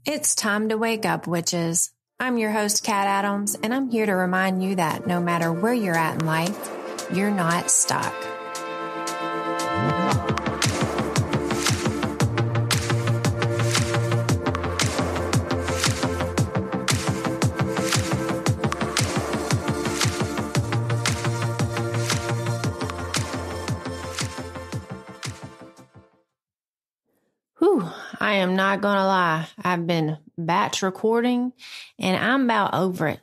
It's time to wake up, witches. I'm your host, Kat Adams, and I'm here to remind you that no matter where you're at in life, you're not stuck. Whew, I am not going to lie. I've been batch recording and I'm about over it.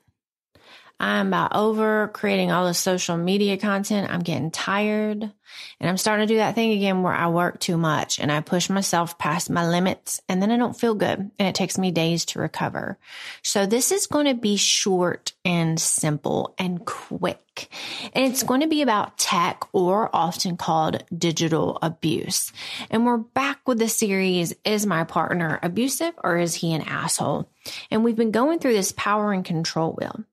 I'm about over creating all the social media content. I'm getting tired and I'm starting to do that thing again where I work too much and I push myself past my limits and then I don't feel good and it takes me days to recover. So this is going to be short and simple and quick. And it's going to be about tech, or often called digital abuse. And we're back with the series, Is My Partner Abusive or Is He an Asshole? And we've been going through this power and control wheel.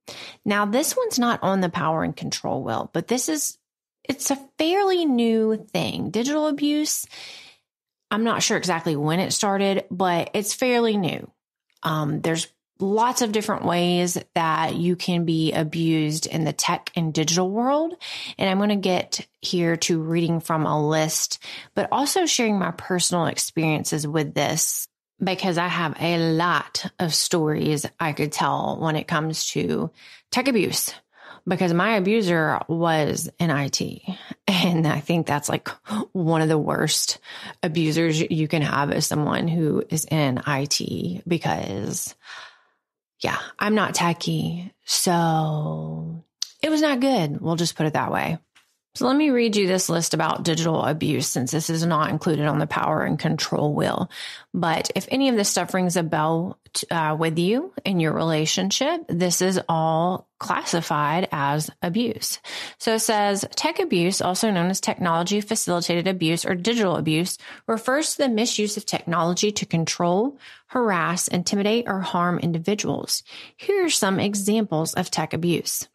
Now, this one's not on the power and control wheel, but it's a fairly new thing. Digital abuse, I'm not sure exactly when it started, but it's fairly new. There's lots of different ways that you can be abused in the tech and digital world. And I'm going to get here to reading from a list, but also sharing my personal experiences with this, because I have a lot of stories I could tell when it comes to tech abuse, because my abuser was in IT. And I think that's like one of the worst abusers you can have is someone who is in IT, because yeah, I'm not techie. So it was not good. We'll just put it that way. So let me read you this list about digital abuse, since this is not included on the power and control wheel. But if any of this stuff rings a bell with you in your relationship, this is all classified as abuse. So it says tech abuse, also known as technology facilitated abuse or digital abuse, refers to the misuse of technology to control, harass, intimidate, or harm individuals. Here are some examples of tech abuse.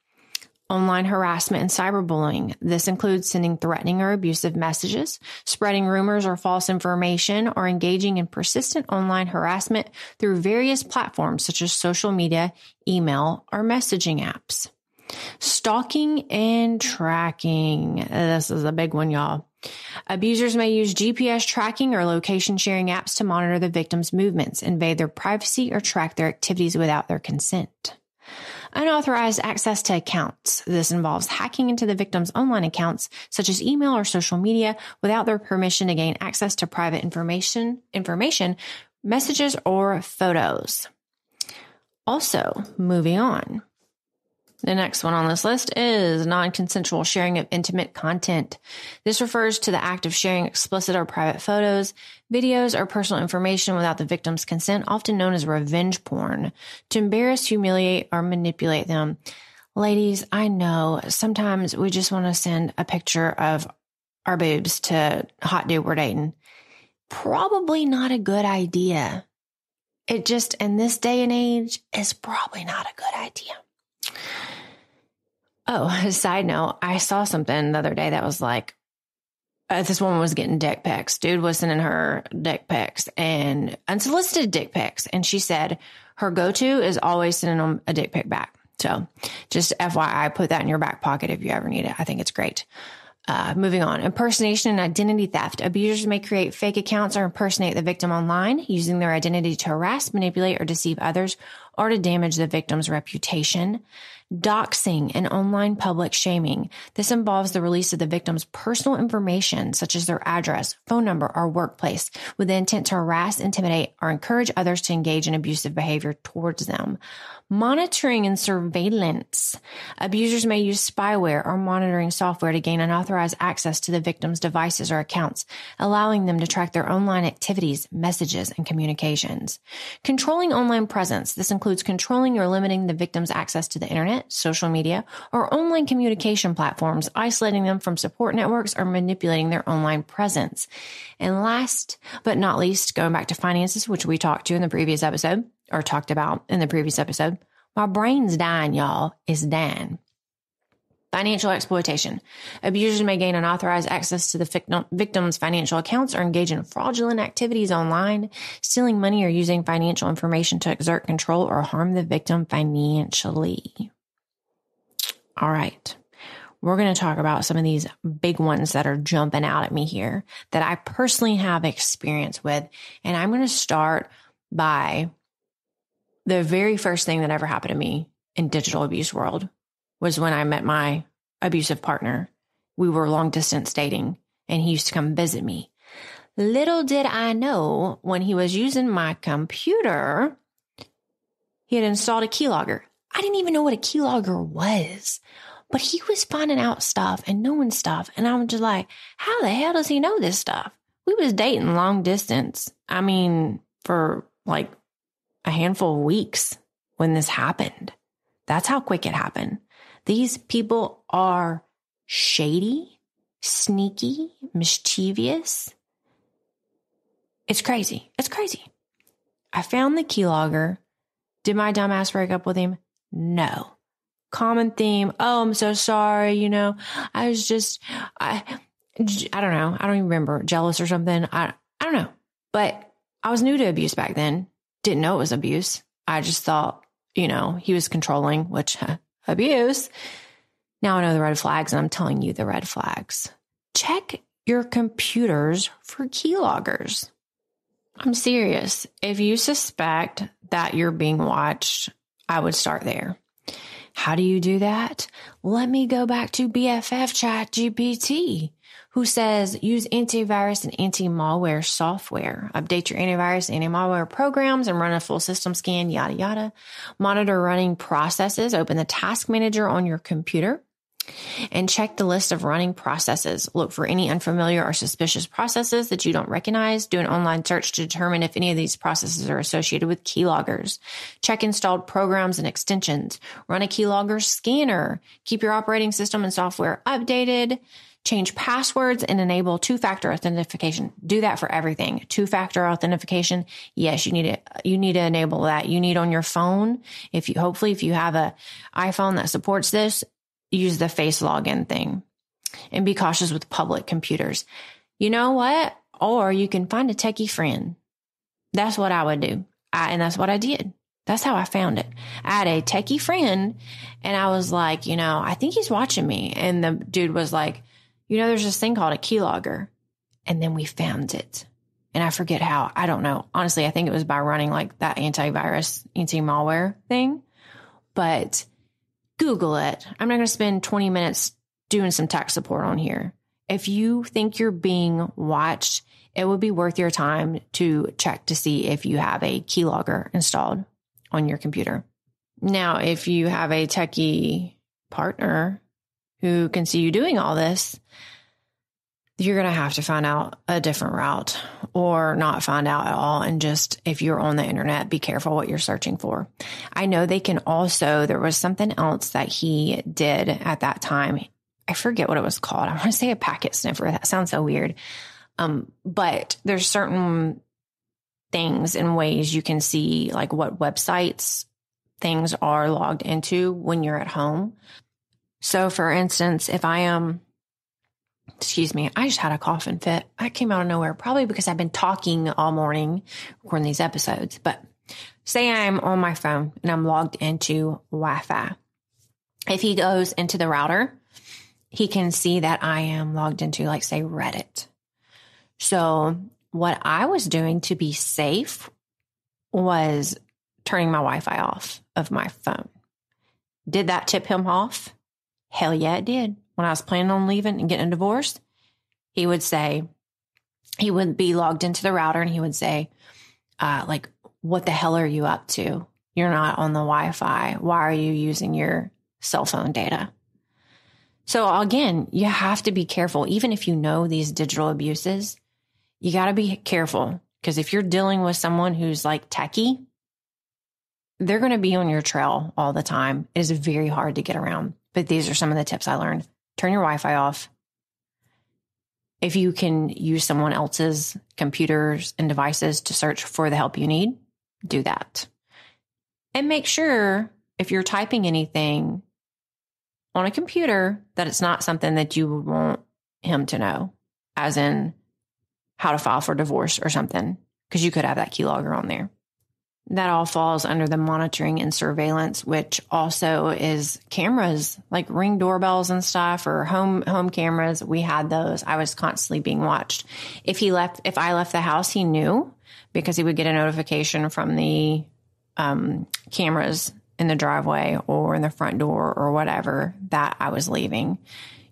Online harassment and cyberbullying. This includes sending threatening or abusive messages, spreading rumors or false information, or engaging in persistent online harassment through various platforms such as social media, email, or messaging apps. Stalking and tracking. This is a big one, y'all. Abusers may use GPS tracking or location sharing apps to monitor the victim's movements, invade their privacy, or track their activities without their consent. Unauthorized access to accounts. This involves hacking into the victim's online accounts, such as email or social media, without their permission to gain access to private information, messages, or photos. Also, moving on. The next one on this list is non-consensual sharing of intimate content. This refers to the act of sharing explicit or private photos, videos, or personal information without the victim's consent, often known as revenge porn, to embarrass, humiliate, or manipulate them. Ladies, I know sometimes we just want to send a picture of our boobs to a hot dude we're dating. Probably not a good idea. It just, in this day and age, is probably not a good idea. Oh, a side note, I saw something the other day that was like, this woman was getting dick pics. Dude was sending her dick pics and unsolicited dick pics. And she said her go-to is always sending them a dick pic back. So just FYI, put that in your back pocket if you ever need it. I think it's great. Moving on. Impersonation and identity theft. Abusers may create fake accounts or impersonate the victim online, using their identity to harass, manipulate, or deceive others, or to damage the victim's reputation. Doxing and online public shaming. This involves the release of the victim's personal information, such as their address, phone number, or workplace, with the intent to harass, intimidate, or encourage others to engage in abusive behavior towards them. Monitoring and surveillance. Abusers may use spyware or monitoring software to gain unauthorized access to the victim's devices or accounts, allowing them to track their online activities, messages, and communications. Controlling online presence. This includes controlling or limiting the victim's access to the internet, social media, or online communication platforms, isolating them from support networks, or manipulating their online presence. And last but not least, going back to finances, which we talked about in the previous episode, my brain's dying, y'all. It's dying. Financial exploitation. Abusers may gain unauthorized access to the victim's financial accounts or engage in fraudulent activities online, stealing money or using financial information to exert control or harm the victim financially. All right. We're going to talk about some of these big ones that are jumping out at me here that I personally have experience with. And I'm going to start by the very first thing that ever happened to me in digital abuse world was when I met my abusive partner. We were long distance dating and he used to come visit me. Little did I know when he was using my computer, he had installed a keylogger. I didn't even know what a keylogger was, but he was finding out stuff and knowing stuff. And I'm just like, how the hell does he know this stuff? We was dating long distance. I mean, for like a handful of weeks when this happened. That's how quick it happened. These people are shady, sneaky, mischievous. It's crazy. It's crazy. I found the keylogger. Did my dumbass break up with him? No. Common theme. Oh, I'm so sorry. I was just, I don't know. I don't even remember. Jealous or something. I don't know. But I was new to abuse back then. Didn't know it was abuse. I just thought, he was controlling, which abuse. Now I know the red flags and I'm telling you the red flags. Check your computers for keyloggers. I'm serious. If you suspect that you're being watched, I would start there. How do you do that? Let me go back to BFF ChatGPT, who says use antivirus and anti-malware software. Update your antivirus and anti-malware programs and run a full system scan, yada, yada. Monitor running processes. Open the task manager on your computer and check the list of running processes. Look for any unfamiliar or suspicious processes that you don't recognize. Do an online search to determine if any of these processes are associated with keyloggers. Check installed programs and extensions. Run a keylogger scanner. Keep your operating system and software updated. Change passwords and enable two-factor authentication. Do that for everything. Two-factor authentication. Yes, you need to enable that. You need on your phone. Hopefully if you have a iPhone that supports this, use the face login thing and be cautious with public computers. You know what? Or you can find a techie friend. That's what I would do. And that's what I did. That's how I found it. I had a techie friend and I was like, I think he's watching me. And the dude was like, there's this thing called a keylogger. And then we found it. And I forget how. I don't know. Honestly, I think it was by running like that antivirus, anti-malware thing. But Google it. I'm not going to spend 20 minutes doing some tech support on here. If you think you're being watched, it would be worth your time to check to see if you have a keylogger installed on your computer. Now, if you have a techie partner who can see you doing all this, you're going to have to find out a different route or not find out at all. And just, if you're on the internet, be careful what you're searching for. I know they can also, there was something else that he did at that time. I forget what it was called. I want to say a packet sniffer. That sounds so weird. But there's certain things and ways you can see like what websites things are logged into when you're at home. So for instance, if I am, I just had a coughing fit. I came out of nowhere, probably because I've been talking all morning recording these episodes. But say I'm on my phone and I'm logged into Wi-Fi. If he goes into the router, he can see that I am logged into, like, say, Reddit. So what I was doing to be safe was turning my Wi-Fi off of my phone. Did that tip him off? Hell yeah, it did. When I was planning on leaving and getting a divorce, he would be logged into the router and he would say, what the hell are you up to? You're not on the Wi-Fi. Why are you using your cell phone data? So again, you have to be careful. Even if you know these digital abuses, you got to be careful, because if you're dealing with someone who's like techie, they're going to be on your trail all the time. It is very hard to get around. But these are some of the tips I learned. Turn your Wi-Fi off. If you can use someone else's computers and devices to search for the help you need, do that. And make sure if you're typing anything on a computer that it's not something that you want him to know, as in how to file for divorce or something, because you could have that keylogger on there. That all falls under the monitoring and surveillance, which also is cameras, like Ring doorbells and stuff, or home cameras. We had those. I was constantly being watched. If I left the house, he knew, because he would get a notification from the cameras in the driveway or in the front door or whatever that I was leaving.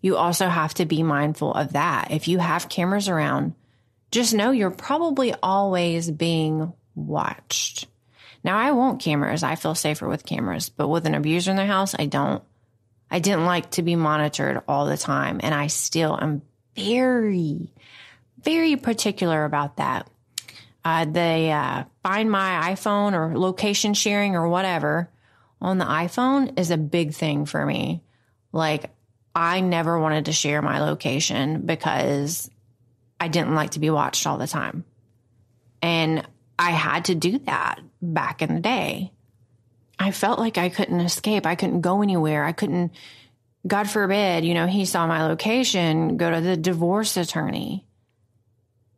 You also have to be mindful of that. If you have cameras around, just know you're probably always being watched. Now, I want cameras. I feel safer with cameras, but with an abuser in the house, I don't. I didn't like to be monitored all the time, and I still am very, very particular about that. They find my iPhone or location sharing or whatever on the iPhone is a big thing for me. Like, I never wanted to share my location because I didn't like to be watched all the time. And I had to do that back in the day. I felt like I couldn't escape. I couldn't go anywhere. I couldn't, God forbid, he saw my location, go to the divorce attorney.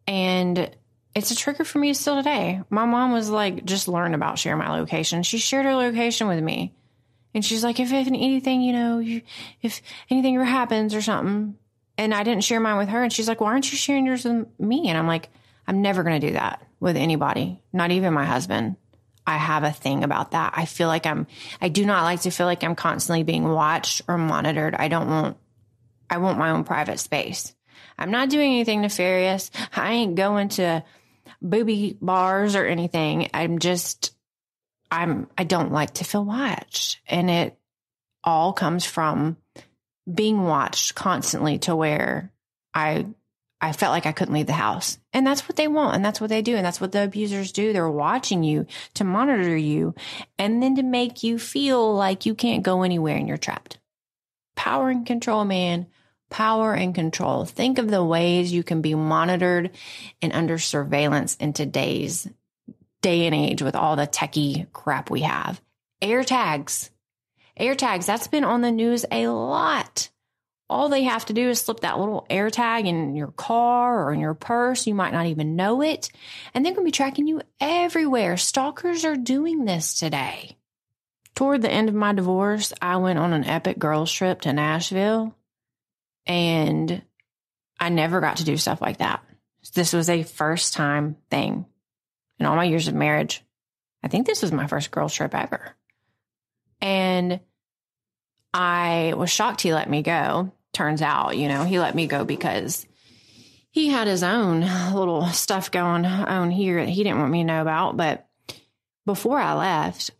And it's a trigger for me still today. My mom was like, just learn about sharing my location. She shared her location with me. And she's like, if anything, if anything ever happens or something, and I didn't share mine with her. And she's like, why aren't you sharing yours with me? And I'm like, I'm never going to do that with anybody, not even my husband. I have a thing about that. I feel like I do not like to feel like I'm constantly being watched or monitored. I want my own private space. I'm not doing anything nefarious. I ain't going to booby bars or anything. I don't like to feel watched. And it all comes from being watched constantly to where I felt like I couldn't leave the house. And that's what they want. And that's what they do. And that's what the abusers do. They're watching you to monitor you and then to make you feel like you can't go anywhere and you're trapped. Power and control, man. Power and control. Think of the ways you can be monitored and under surveillance in today's day and age with all the techie crap we have. AirTags. AirTags, that's been on the news a lot. All they have to do is slip that little AirTag in your car or in your purse. You might not even know it. And they're going to be tracking you everywhere. Stalkers are doing this today. Toward the end of my divorce, I went on an epic girls trip to Nashville. And I never got to do stuff like that. This was a first time thing in all my years of marriage. I think this was my first girls trip ever. And I was shocked he let me go. Turns out, he let me go because he had his own little stuff going on here that he didn't want me to know about. But before I left,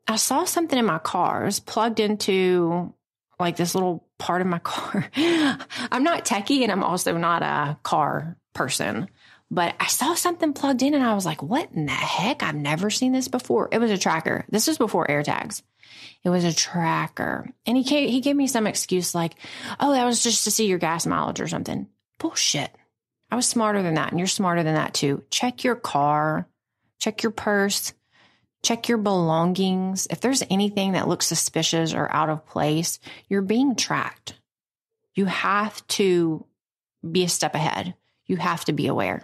I saw something in my car. It was plugged into like this little part of my car. I'm not techie and I'm also not a car person, but I saw something plugged in and I was like, what in the heck? I've never seen this before. It was a tracker. This was before AirTags. It was a tracker. And he gave me some excuse like, oh, that was just to see your gas mileage or something. Bullshit. I was smarter than that. And you're smarter than that too. Check your car, check your purse, check your belongings. If there's anything that looks suspicious or out of place, you're being tracked. You have to be a step ahead. You have to be aware.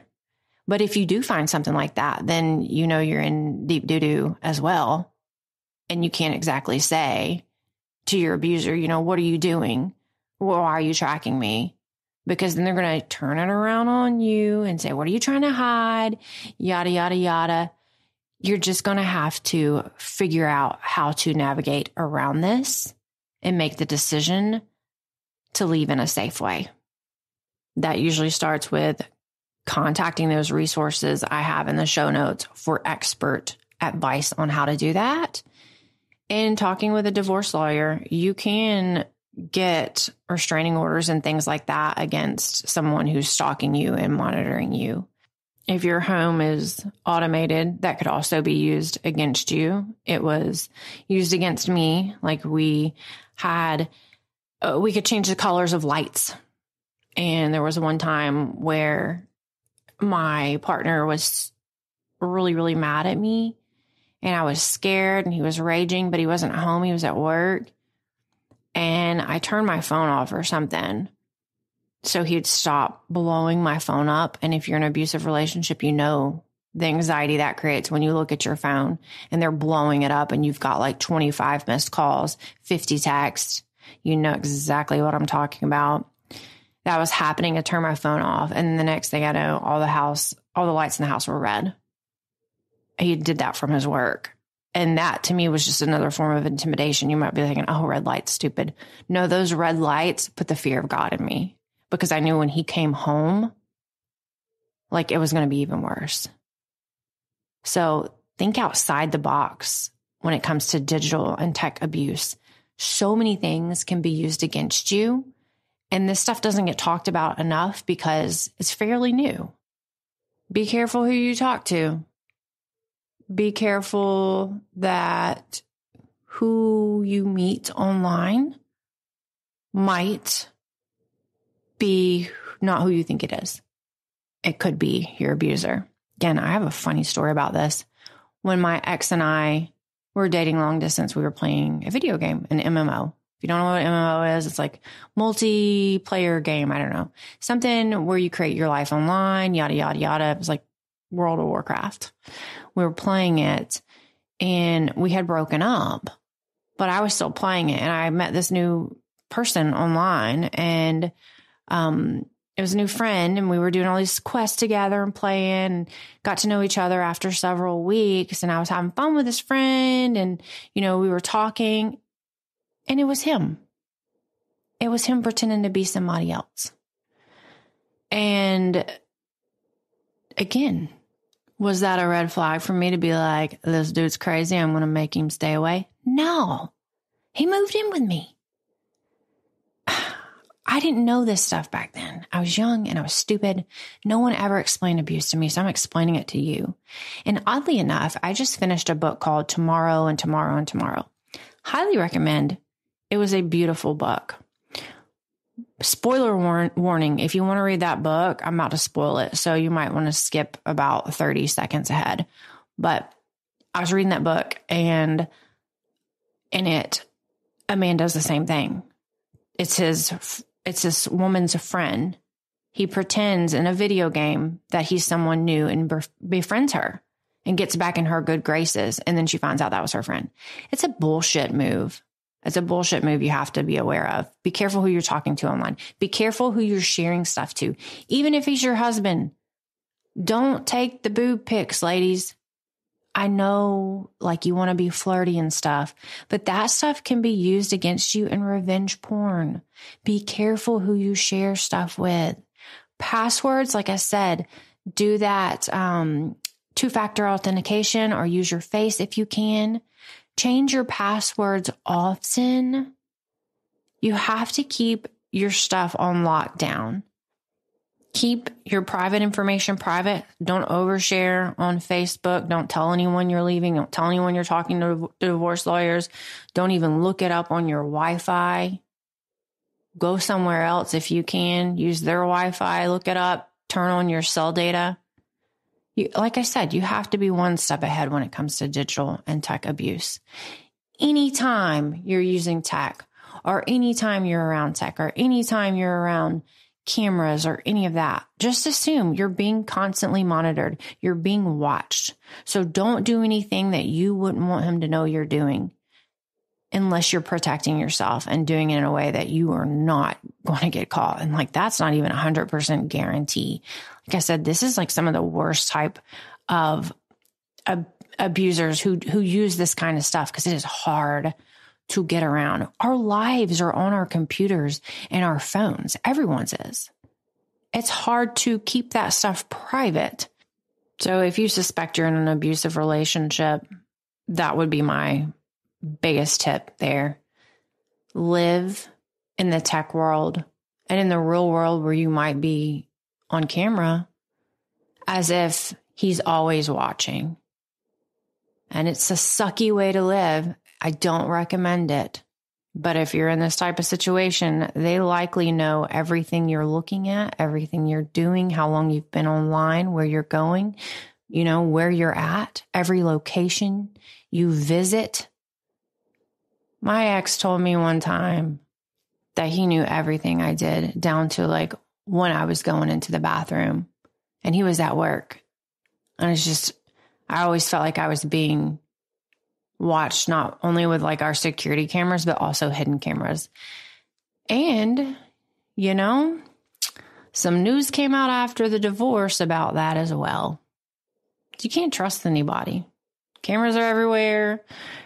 But if you do find something like that, then you're in deep doo-doo as well. And you can't exactly say to your abuser, what are you doing? Why are you tracking me? Because then they're going to turn it around on you and say, what are you trying to hide? Yada, yada, yada. You're just going to have to figure out how to navigate around this and make the decision to leave in a safe way. That usually starts with contacting those resources I have in the show notes for expert advice on how to do that. And talking with a divorce lawyer, you can get restraining orders and things like that against someone who's stalking you and monitoring you. If your home is automated, that could also be used against you. It was used against me. Like we could change the colors of lights. And there was one time where my partner was really, really mad at me. And I was scared and he was raging, but he wasn't home. He was at work. and I turned my phone off or something. So he'd stop blowing my phone up. And if you're in an abusive relationship, you know the anxiety that creates when you look at your phone and they're blowing it up and you've got like 25 missed calls, 50 texts. You know exactly what I'm talking about. That was happening. I turned my phone off. And the next thing I know, all the lights in the house were red. He did that from his work. And that to me was just another form of intimidation. You might be thinking, oh, red lights, stupid. No, those red lights put the fear of God in me because I knew when he came home, like it was going to be even worse. So think outside the box when it comes to digital and tech abuse. So many things can be used against you. And this stuff doesn't get talked about enough because it's fairly new. Be careful who you talk to. Be careful that who you meet online might be not who you think it is. It could be your abuser. Again, I have a funny story about this. When my ex and I were dating long distance, we were playing a video game, an MMO. If you don't know what MMO is, it's like multiplayer game. I don't know. Something where you create your life online, yada, yada, yada. It was like World of Warcraft. We were playing it and we had broken up, but I was still playing it. And I met this new person online and, it was a new friend and we were doing all these quests together and playing and got to know each other after several weeks. And I was having fun with this friend and, we were talking and it was him. It was him pretending to be somebody else. And again, was that a red flag for me to be like, this dude's crazy, I'm going to make him stay away? No, he moved in with me. I didn't know this stuff back then. I was young and I was stupid. No one ever explained abuse to me, so I'm explaining it to you. And oddly enough, I just finished a book called Tomorrow and Tomorrow and Tomorrow. Highly recommend. It was a beautiful book. Spoiler warning, if you want to read that book, I'm about to spoil it, so you might want to skip about 30 seconds ahead. But I was reading that book, and in it, a man does the same thing. It's this woman's friend. He pretends in a video game that he's someone new and befriends her and gets back in her good graces, and then she finds out that was her friend. It's a bullshit move. It's a bullshit move you have to be aware of. Be careful who you're talking to online. Be careful who you're sharing stuff to. Even if he's your husband, don't take the boob pics, ladies. I know like you want to be flirty and stuff, but that stuff can be used against you in revenge porn. Be careful who you share stuff with. Passwords, like I said, do that two-factor authentication or use your face if you can. Change your passwords often. You have to keep your stuff on lockdown. Keep your private information private. Don't overshare on Facebook. Don't tell anyone you're leaving. Don't tell anyone you're talking to divorce lawyers. Don't even look it up on your Wi-Fi. Go somewhere else if you can. Use their Wi-Fi. Look it up. Turn on your cell data. Like I said, you have to be one step ahead when it comes to digital and tech abuse. Anytime you're using tech, or anytime you're around tech, or anytime you're around cameras or any of that, just assume you're being constantly monitored. You're being watched. So don't do anything that you wouldn't want him to know you're doing unless you're protecting yourself and doing it in a way that you are not going to get caught. And like, that's not even 100% guarantee. Like I said, this is like some of the worst type of abusers who use this kind of stuff because it is hard to get around. Our lives are on our computers and our phones. Everyone's is. It's hard to keep that stuff private. So if you suspect you're in an abusive relationship, that would be my biggest tip there. Live in the tech world and in the real world where you might be on camera as if he's always watching. And it's a sucky way to live. I don't recommend it. But if you're in this type of situation, they likely know everything you're looking at, everything you're doing, how long you've been online, where you're going, where you're at, every location you visit. My ex told me one time, that he knew everything I did, down to like when I was going into the bathroom and he was at work. And it's just, I always felt like I was being watched, not only with like our security cameras, but also hidden cameras. And, you know, some news came out after the divorce about that as well. You can't trust anybody. Cameras are everywhere.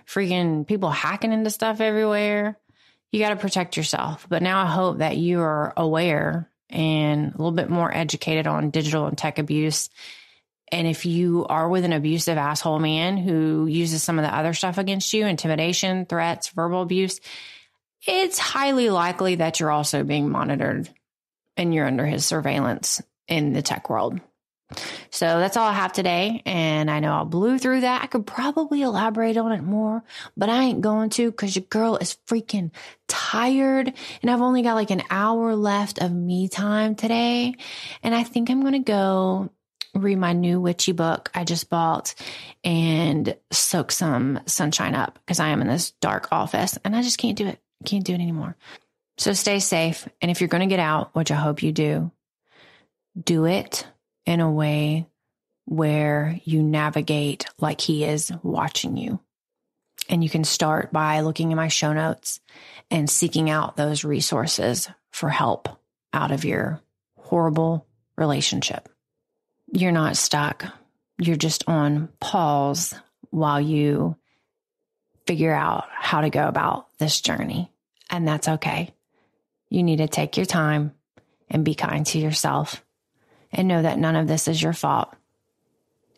Freaking people hacking into stuff everywhere. You got to protect yourself. But now I hope that you are aware and a little bit more educated on digital and tech abuse. And if you are with an abusive asshole man who uses some of the other stuff against you, intimidation, threats, verbal abuse, it's highly likely that you're also being monitored and you're under his surveillance in the tech world. So that's all I have today. And I know I blew through that. I could probably elaborate on it more, but I ain't going to because your girl is freaking tired. And I've only got like an hour left of me time today. And I think I'm going to go read my new witchy book I just bought and soak some sunshine up because I am in this dark office and I just can't do it. Can't do it anymore. So stay safe. And if you're going to get out, which I hope you do it in a way where you navigate like he is watching you. And you can start by looking at my show notes and seeking out those resources for help out of your horrible relationship. You're not stuck. You're just on pause while you figure out how to go about this journey. And that's okay. You need to take your time and be kind to yourself and know that none of this is your fault.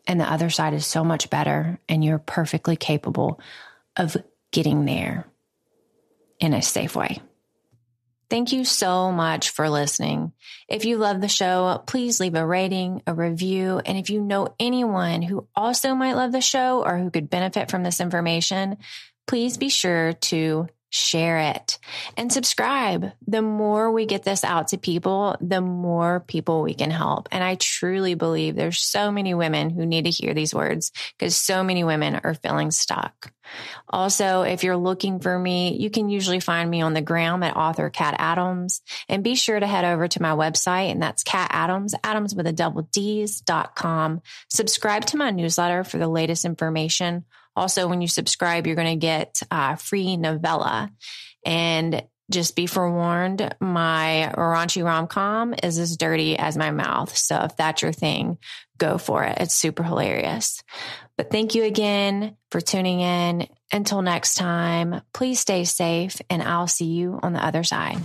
And the other side is so much better and you're perfectly capable of getting there in a safe way. Thank you so much for listening. If you love the show, please leave a rating, a review. And if you know anyone who also might love the show or who could benefit from this information, please be sure to share it and subscribe. The more we get this out to people, the more people we can help. And I truly believe there's so many women who need to hear these words because so many women are feeling stuck. Also, if you're looking for me, you can usually find me on the gram at author Kat Adams, and be sure to head over to my website, and that's Kat Adams, Adams with a double D's.com. Subscribe to my newsletter for the latest information. Also, when you subscribe, you're going to get a free novella. And just be forewarned, my raunchy rom-com is as dirty as my mouth. So if that's your thing, go for it. It's super hilarious. But thank you again for tuning in. Until next time, please stay safe and I'll see you on the other side.